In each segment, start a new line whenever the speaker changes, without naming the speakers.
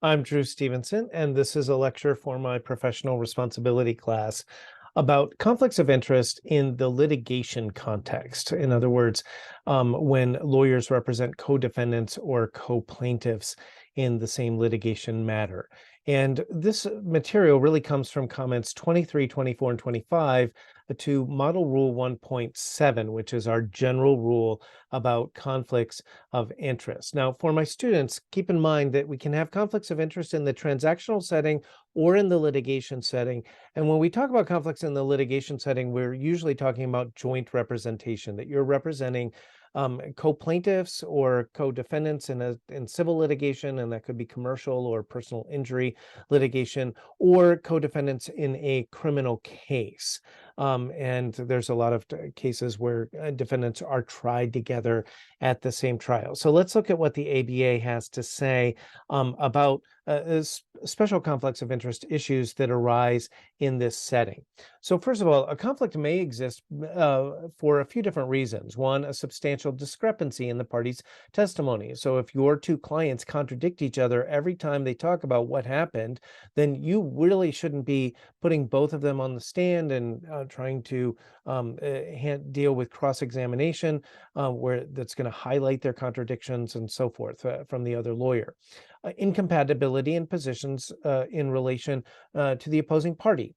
I'm Drew Stevenson, and this is a lecture for my professional responsibility class about conflicts of interest in the litigation context. In other words, when lawyers represent co-defendants or co-plaintiffs in the same litigation matter. And this material really comes from comments 23, 24, and 25 to Model Rule 1.7, which is our general rule about conflicts of interest. Now, for my students, keep in mind that we can have conflicts of interest in the transactional setting or in the litigation setting. And when we talk about conflicts in the litigation setting, we're usually talking about joint representation, that you're representing co-plaintiffs or co-defendants in civil litigation, and that could be commercial or personal injury litigation, or co-defendants in a criminal case. And there's a lot of cases where defendants are tried together at the same trial. So let's look at what the ABA has to say about special conflicts of interest issues that arise in this setting. So first of all, a conflict may exist for a few different reasons. One, a substantial discrepancy in the parties' testimony. So if your two clients contradict each other every time they talk about what happened, then you really shouldn't be putting both of them on the stand and trying to deal with cross-examination where that's going to highlight their contradictions and so forth from the other lawyer. Incompatibility in positions in relation to the opposing party,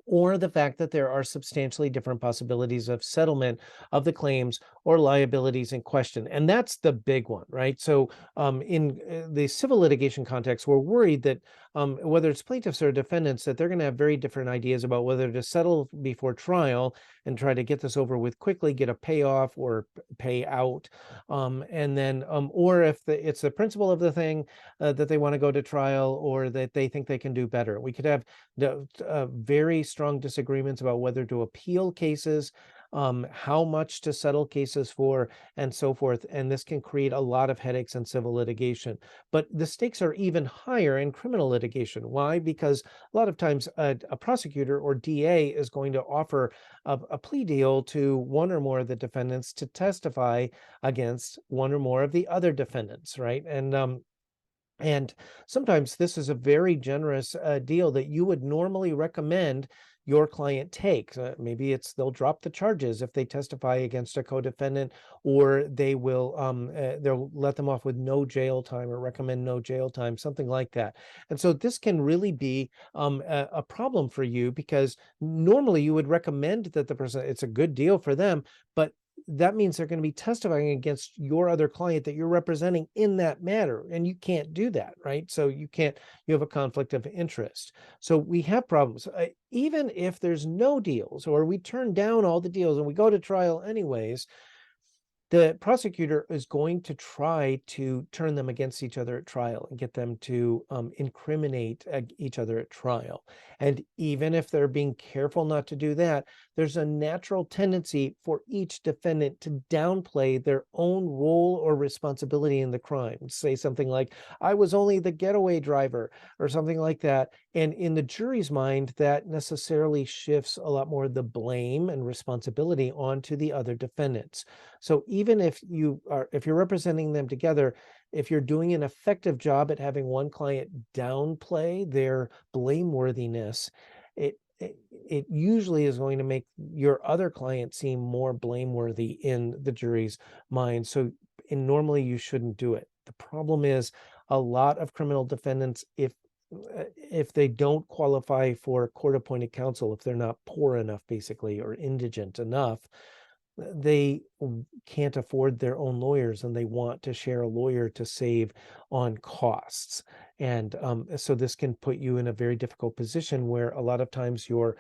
or the fact that there are substantially different possibilities of settlement of the claims or liabilities in question. And that's the big one, right? So in the civil litigation context, we're worried that whether it's plaintiffs or defendants, that they're going to have very different ideas about whether to settle before trial and try to get this over with quickly, get a payoff or pay out. And then, or if it's the principle of the thing that they want to go to trial, or that they think they can do better. We could have very strong disagreements about whether to appeal cases, how much to settle cases for, and so forth. And this can create a lot of headaches in civil litigation. But the stakes are even higher in criminal litigation. Why? Because a lot of times a prosecutor or DA is going to offer a plea deal to one or more of the defendants to testify against one or more of the other defendants, right? And sometimes this is a very generous deal that you would normally recommend your client take. Maybe they'll drop the charges if they testify against a co-defendant, or they'll let them off with no jail time or recommend no jail time, something like that. And so this can really be a problem for you, because normally you would recommend that the person, it's a good deal for them, but that means they're going to be testifying against your other client that you're representing in that matter. And you can't do that, right? So you have a conflict of interest. So we have problems. Even if there's no deals, or we turn down all the deals and we go to trial anyways, the prosecutor is going to try to turn them against each other at trial and get them to incriminate each other at trial. And even if they're being careful not to do that, there's a natural tendency for each defendant to downplay their own role or responsibility in the crime. Say something like, I was only the getaway driver, or something like that. And in the jury's mind, that necessarily shifts a lot more of the blame and responsibility onto the other defendants. So even if you're representing them together, if you're doing an effective job at having one client downplay their blameworthiness, it usually is going to make your other client seem more blameworthy in the jury's mind. So normally you shouldn't do it. The problem is a lot of criminal defendants, if they don't qualify for court-appointed counsel, if they're not poor enough, basically, or indigent enough, they can't afford their own lawyers, and they want to share a lawyer to save on costs. And so this can put you in a very difficult position, where a lot of times your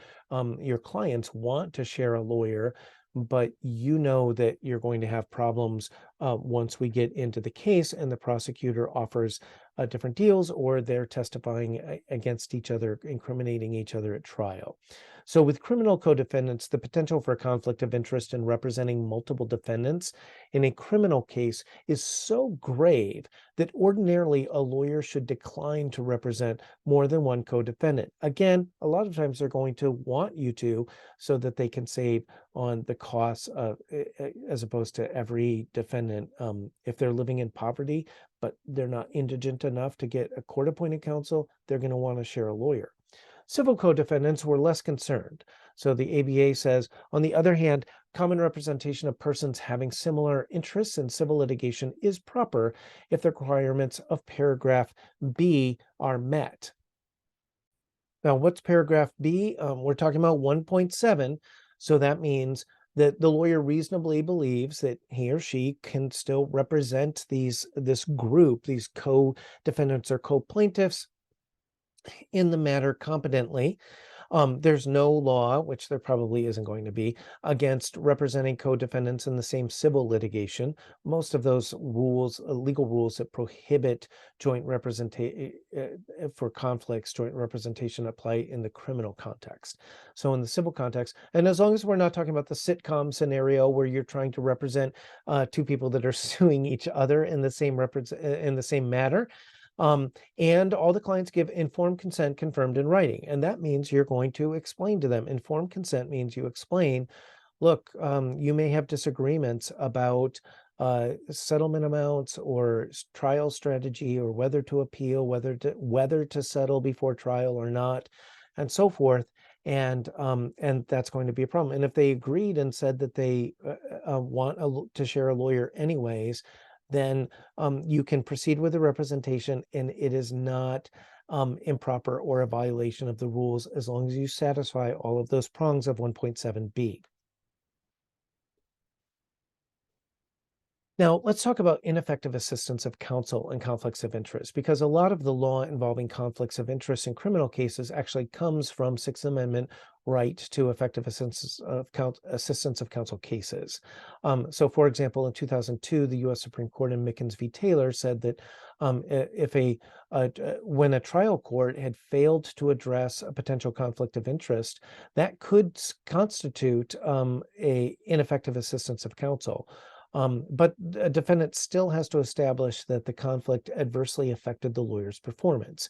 clients want to share a lawyer, but you know that you're going to have problems once we get into the case and the prosecutor offers different deals, or they're testifying against each other, incriminating each other at trial. So with criminal co-defendants, the potential for a conflict of interest in representing multiple defendants in a criminal case is so grave that ordinarily a lawyer should decline to represent more than one co-defendant. Again, a lot of times they're going to want you to, so that they can save on the costs of, as opposed to every defendant, if they're living in poverty, but they're not indigent enough to get a court-appointed counsel, they're going to want to share a lawyer. Civil co-defendants were less concerned. So the ABA says, on the other hand, common representation of persons having similar interests in civil litigation is proper if the requirements of paragraph B are met. Now, what's paragraph B? We're talking about 1.7. So that means that the lawyer reasonably believes that he or she can still represent this group, these co-defendants or co-plaintiffs in the matter competently. There's no law, which there probably isn't going to be, against representing co-defendants in the same civil litigation. Most of those rules, legal rules that prohibit joint representation for conflicts, joint representation apply in the criminal context. So in the civil context, and as long as we're not talking about the sitcom scenario where you're trying to represent two people that are suing each other in the same matter, and all the clients give informed consent confirmed in writing. And that means you're going to explain to them. Informed consent means you explain, look, you may have disagreements about settlement amounts or trial strategy or whether to appeal, whether to settle before trial or not, and so forth. And that's going to be a problem. And if they agreed and said that they want to share a lawyer anyways, then you can proceed with the representation, and it is not improper or a violation of the rules as long as you satisfy all of those prongs of 1.7b. Now, let's talk about ineffective assistance of counsel and conflicts of interest, because a lot of the law involving conflicts of interest in criminal cases actually comes from Sixth Amendment right to effective assistance of counsel cases. So, for example, in 2002, the U.S. Supreme Court in Mickens v. Taylor said that when a trial court had failed to address a potential conflict of interest, that could constitute a ineffective assistance of counsel. But a defendant still has to establish that the conflict adversely affected the lawyer's performance.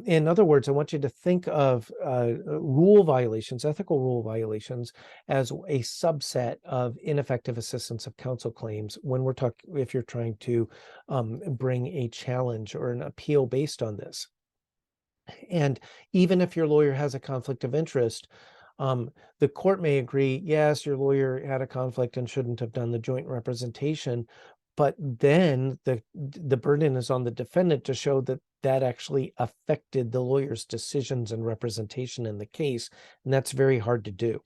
In other words, I want you to think of rule violations, ethical rule violations, as a subset of ineffective assistance of counsel claims when we're talking, if you're trying to bring a challenge or an appeal based on this. And even if your lawyer has a conflict of interest, the court may agree, yes, your lawyer had a conflict and shouldn't have done the joint representation, but then the burden is on the defendant to show that that actually affected the lawyer's decisions and representation in the case, and that's very hard to do.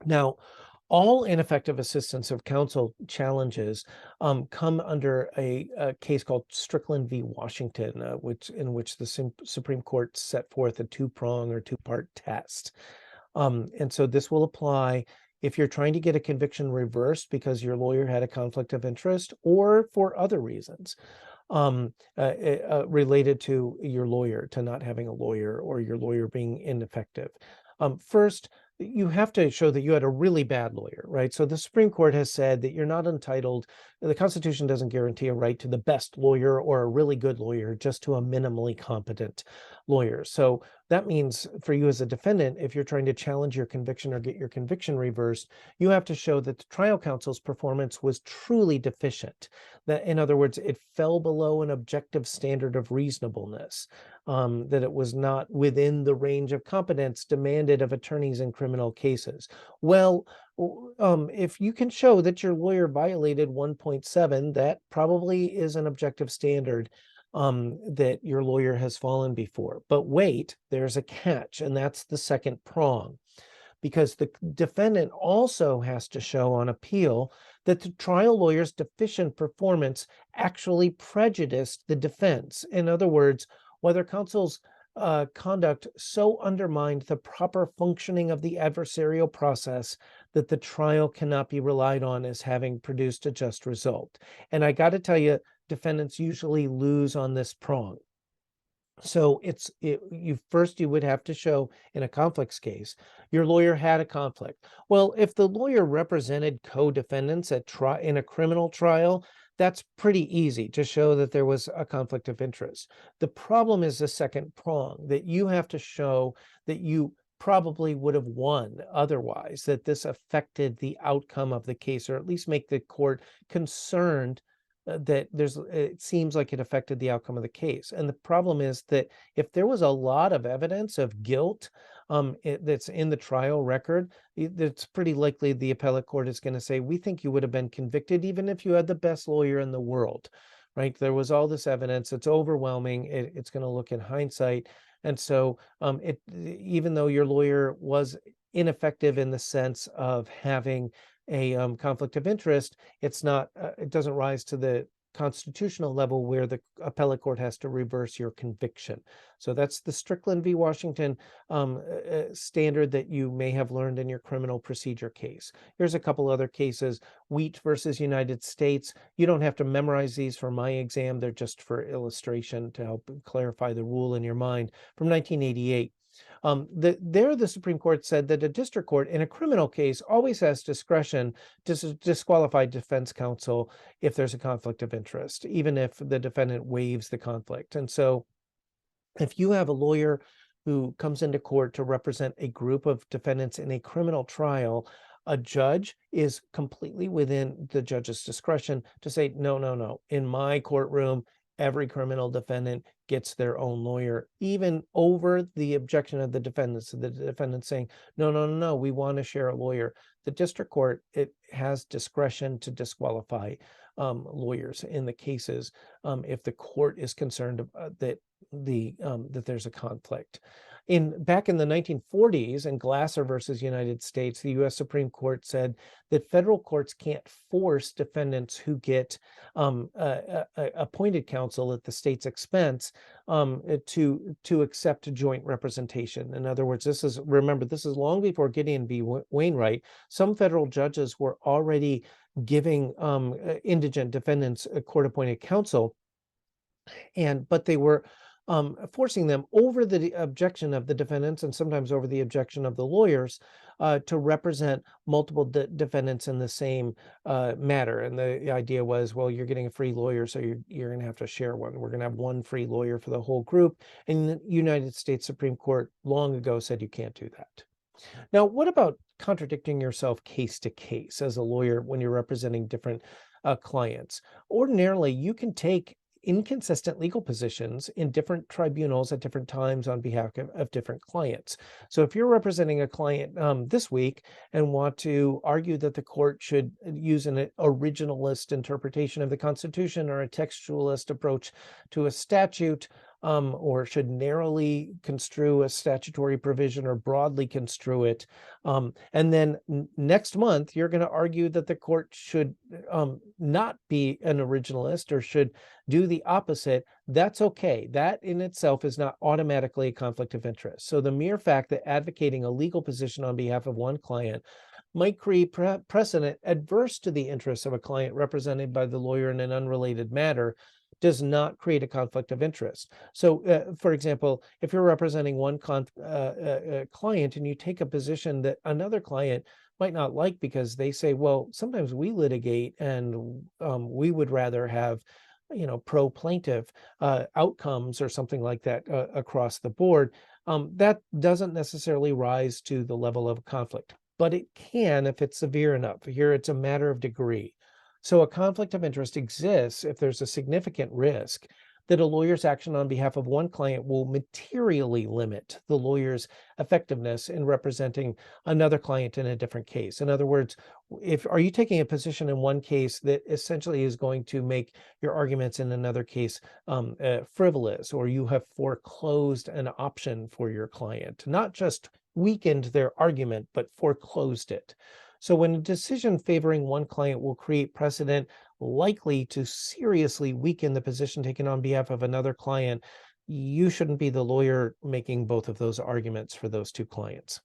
Now, all ineffective assistance of counsel challenges come under a case called Strickland v. Washington, in which the Supreme Court set forth a two-prong or two-part test. And so this will apply if you're trying to get a conviction reversed because your lawyer had a conflict of interest or for other reasons related to your lawyer, to not having a lawyer or your lawyer being ineffective. First, you have to show that you had a really bad lawyer, right? So the Supreme Court has said that you're not entitled, the Constitution doesn't guarantee a right to the best lawyer or a really good lawyer, just to a minimally competent lawyer. So that means for you as a defendant, if you're trying to challenge your conviction or get your conviction reversed, you have to show that the trial counsel's performance was truly deficient. That, in other words, it fell below an objective standard of reasonableness, that it was not within the range of competence demanded of attorneys in criminal cases. Well, if you can show that your lawyer violated 1.7, that probably is an objective standard that your lawyer has fallen before. But wait, there's a catch, and that's the second prong, because the defendant also has to show on appeal that the trial lawyer's deficient performance actually prejudiced the defense. In other words, whether counsel's conduct so undermined the proper functioning of the adversarial process that the trial cannot be relied on as having produced a just result. And I got to tell you, defendants usually lose on this prong. So you would have to show in a conflicts case, your lawyer had a conflict. Well, if the lawyer represented co-defendants in a criminal trial, that's pretty easy to show that there was a conflict of interest. The problem is the second prong, that you have to show that you probably would have won otherwise, that this affected the outcome of the case, or at least make the court concerned that it seems like it affected the outcome of the case. And the problem is that if there was a lot of evidence of guilt that's in the trial record, it's pretty likely the appellate court is going to say, we think you would have been convicted even if you had the best lawyer in the world, right? There was all this evidence. It's overwhelming. It's going to look in hindsight. And so even though your lawyer was ineffective in the sense of having a conflict of interest, it doesn't rise to the constitutional level where the appellate court has to reverse your conviction. So that's the Strickland v. Washington standard that you may have learned in your criminal procedure case. Here's a couple other cases. Wheat versus United States. You don't have to memorize these for my exam. They're just for illustration to help clarify the rule in your mind. From 1988. The Supreme Court said that a district court in a criminal case always has discretion to disqualify defense counsel if there's a conflict of interest, even if the defendant waives the conflict. And so if you have a lawyer who comes into court to represent a group of defendants in a criminal trial, a judge is completely within the judge's discretion to say, no, no, no. In my courtroom, every criminal defendant gets their own lawyer, even over the objection of the defendants. So the defendant saying, no, no, no, no, we want to share a lawyer. The district court, it has discretion to disqualify lawyers in the cases if the court is concerned that there's a conflict. Back in the 1940s, in Glasser versus United States, the U.S. Supreme Court said that federal courts can't force defendants who get appointed counsel at the state's expense to accept joint representation. In other words, remember, this is long before Gideon v. Wainwright. Some federal judges were already giving indigent defendants a court-appointed counsel, but they were forcing them over the objection of the defendants and sometimes over the objection of the lawyers to represent multiple defendants in the same matter. And the idea was, well, you're getting a free lawyer, so you're going to have to share one. We're going to have one free lawyer for the whole group. And the United States Supreme Court long ago said you can't do that. Now, what about contradicting yourself case to case as a lawyer when you're representing different clients? Ordinarily, you can take inconsistent legal positions in different tribunals at different times on behalf of different clients. So if you're representing a client this week and want to argue that the court should use an originalist interpretation of the Constitution or a textualist approach to a statute, or should narrowly construe a statutory provision or broadly construe it. And then next month, you're going to argue that the court should not be an originalist or should do the opposite. That's okay. That in itself is not automatically a conflict of interest. So the mere fact that advocating a legal position on behalf of one client might create precedent adverse to the interests of a client represented by the lawyer in an unrelated matter does not create a conflict of interest. So, for example, if you're representing one client and you take a position that another client might not like because they say, well, sometimes we litigate and we would rather have, pro-plaintiff outcomes or something like that across the board, that doesn't necessarily rise to the level of conflict, but it can if it's severe enough. Here, it's a matter of degree. So a conflict of interest exists if there's a significant risk that a lawyer's action on behalf of one client will materially limit the lawyer's effectiveness in representing another client in a different case. In other words, are you taking a position in one case that essentially is going to make your arguments in another case frivolous, or you have foreclosed an option for your client, not just weakened their argument, but foreclosed it. So when a decision favoring one client will create precedent likely to seriously weaken the position taken on behalf of another client, you shouldn't be the lawyer making both of those arguments for those two clients.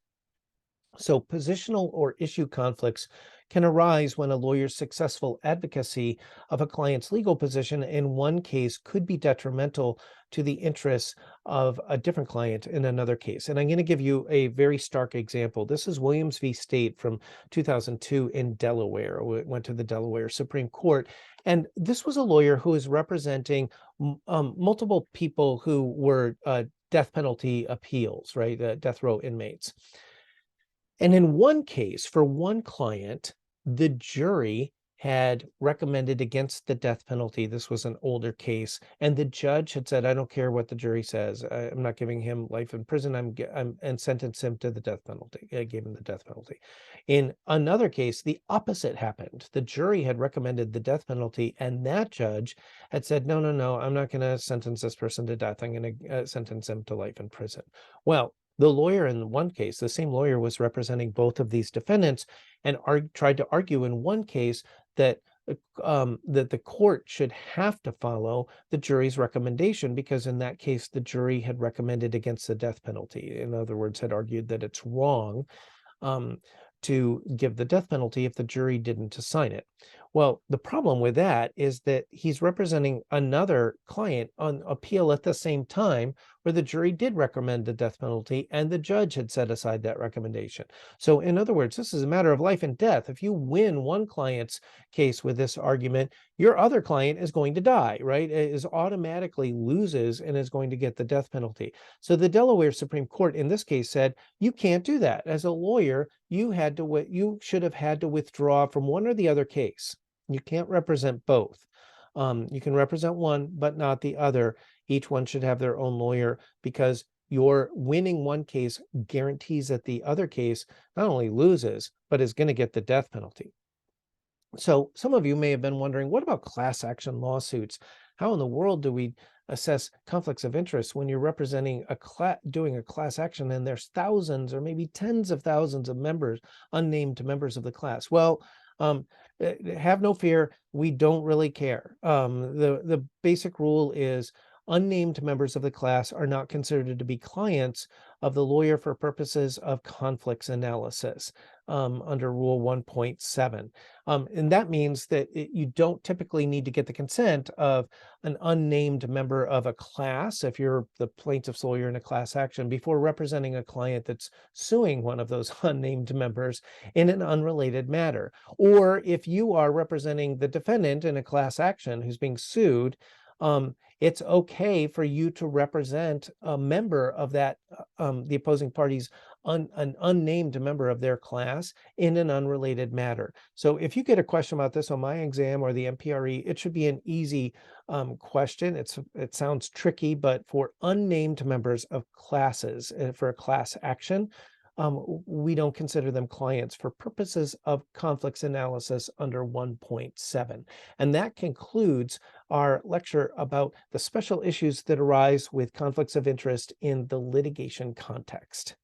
So positional or issue conflicts can arise when a lawyer's successful advocacy of a client's legal position in one case could be detrimental to the interests of a different client in another case. And I'm going to give you a very stark example. This is Williams v. State from 2002 in Delaware. It went to the Delaware Supreme Court. And this was a lawyer who was representing multiple people who were death penalty appeals, right? Death row inmates. And in one case, for one client, the jury had recommended against the death penalty. This was an older case, and the judge had said, "I don't care what the jury says. I'm not giving him life in prison. I'm and sentenced him to the death penalty. I gave him the death penalty." In another case, the opposite happened. The jury had recommended the death penalty, and that judge had said, "No, no, no, I'm not going to sentence this person to death. I'm going to sentence him to life in prison." Well, the lawyer in one case, the same lawyer was representing both of these defendants and tried to argue in one case that that the court should have to follow the jury's recommendation because in that case, the jury had recommended against the death penalty. In other words, had argued that it's wrong um, to give the death penalty if the jury didn't assign it. Well, the problem with that is that he's representing another client on appeal at the same time where the jury did recommend the death penalty and the judge had set aside that recommendation. So in other words, this is a matter of life and death. If you win one client's case with this argument, your other client is going to die, right? It is automatically loses and is going to get the death penalty. So the Delaware Supreme Court in this case said, you can't do that. As a lawyer, you should have had to withdraw from one or the other case. You can't represent both. You can represent one, but not the other. Each one should have their own lawyer because your winning one case guarantees that the other case not only loses, but is going to get the death penalty. So some of you may have been wondering, what about class action lawsuits? How in the world do we assess conflicts of interest when you're representing doing a class action and there's thousands or maybe tens of thousands of members, unnamed members of the class? Well, have no fear. We don't really care. The basic rule is unnamed members of the class are not considered to be clients of the lawyer for purposes of conflicts analysis under Rule 1.7. And that means that you don't typically need to get the consent of an unnamed member of a class, if you're the plaintiff's lawyer in a class action, before representing a client that's suing one of those unnamed members in an unrelated matter. Or if you are representing the defendant in a class action who's being sued, it's okay for you to represent a member of that, the opposing party's an unnamed member of their class in an unrelated matter. So if you get a question about this on my exam or the MPRE, it should be an easy question. It sounds tricky, but for unnamed members of classes, for a class action, we don't consider them clients for purposes of conflicts analysis under 1.7. And that concludes our lecture about the special issues that arise with conflicts of interest in the litigation context.